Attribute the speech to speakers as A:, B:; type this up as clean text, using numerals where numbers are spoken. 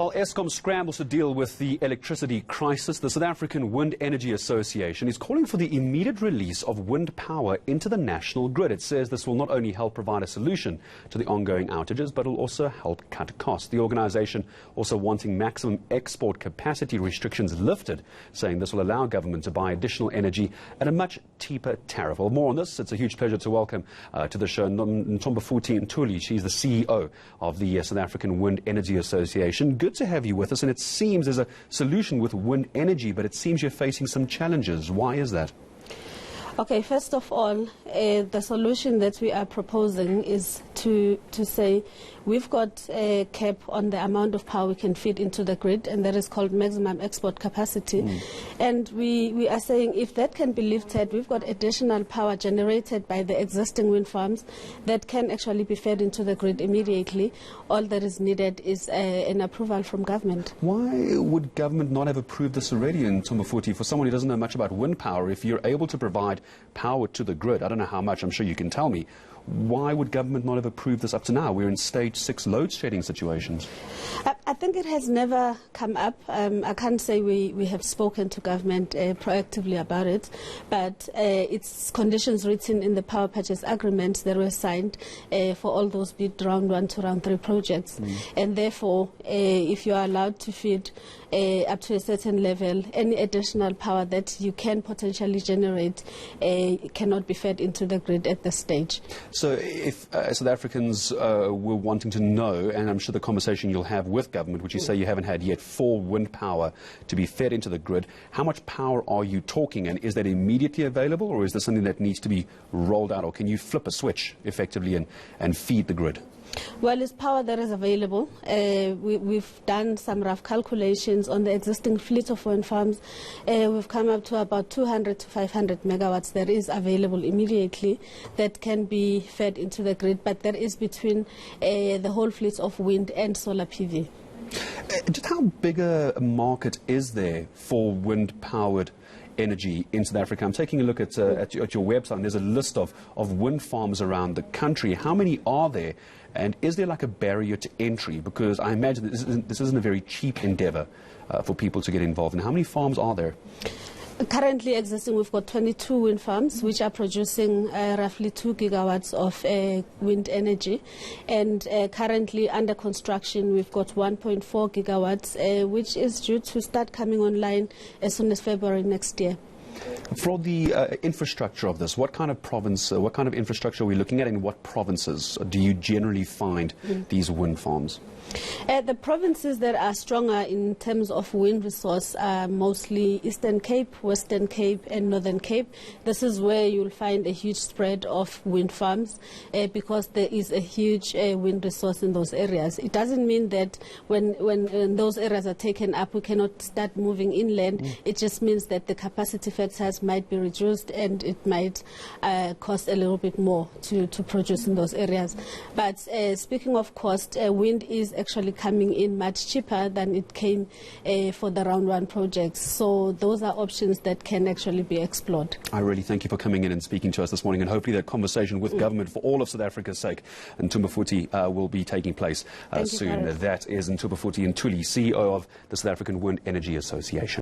A: While Eskom scrambles to deal with the electricity crisis, the South African Wind Energy Association is calling for the immediate release of wind power into the national grid. It says this will not only help provide a solution to the ongoing outages, but will also help cut costs. The organisation also wanting maximum export capacity restrictions lifted, saying this will allow government to buy additional energy at a much cheaper tariff. Well, more on this. It's a huge pleasure to welcome to the show Ntombafuthi Ntuli. She's the CEO of the South African Wind Energy Association. Good to have you with us, and it seems there's a solution with wind energy, but it seems you're facing some challenges. Why is that?
B: Okay, first of all, the solution that we are proposing is to say we've got a cap on the amount of power we can feed into the grid, and that is called maximum export capacity. And we are saying if that can be lifted, we've got additional power generated by the existing wind farms that can actually be fed into the grid immediately. All that is needed is an approval from government.
A: Why would government not have approved this already in Ntombafuthi? For someone who doesn't know much about wind power, if you're able to provide power to the grid, I don't know how much, I'm sure you can tell me, why would government not have approved this up to now? We're in stage 6 load shedding situations.
B: I think it has never come up. I can't say we have spoken to government proactively about it, but it's conditions written in the power purchase agreements that were signed for all those bid round 1 to round 3 projects. And therefore, if you are allowed to feed up to a certain level, any additional power that you can potentially generate cannot be fed into the grid at this stage.
A: So if South Africans were wanting to know, and I'm sure the conversation you'll have with government, which you say you haven't had yet, for wind power to be fed into the grid, how much power are you talking, and is that immediately available, or is this something that needs to be rolled out, or can you flip a switch effectively and feed the grid?
B: Well, it's power that is available. We've done some rough calculations on the existing fleet of wind farms. We've come up to about 200 to 500 megawatts that is available immediately that can be fed into the grid, but that is between the whole fleet of wind and solar PV.
A: Just how big a market is there for wind-powered energy in South Africa? I'm taking a look at your website, and there's a list of wind farms around the country. How many are there, and is there like a barrier to entry? Because I imagine that this isn't a very cheap endeavor for people to get involved. And how many farms are there?
B: Currently existing, we've got 22 wind farms which are producing roughly 2 gigawatts of wind energy, and currently under construction we've got 1.4 gigawatts which is due to start coming online as soon as February next year.
A: For the infrastructure of this, what kind of infrastructure are we looking at, in what provinces do you generally find these wind farms?
B: The provinces that are stronger in terms of wind resource are mostly Eastern Cape, Western Cape and Northern Cape. This is where you'll find a huge spread of wind farms because there is a huge wind resource in those areas. It doesn't mean that when those areas are taken up, we cannot start moving inland. It just means that the capacity factors might be reduced, and it might cost a little bit more to produce in those areas. But speaking of cost, wind is actually coming in much cheaper than it came for the round 1 projects. So those are options that can actually be explored.
A: I really thank you for coming in and speaking to us this morning, and hopefully that conversation with government for all of South Africa's sake and Ntombafuthi will be taking place soon. That is Ntombafuthi Ntuli, CEO of the South African Wind Energy Association.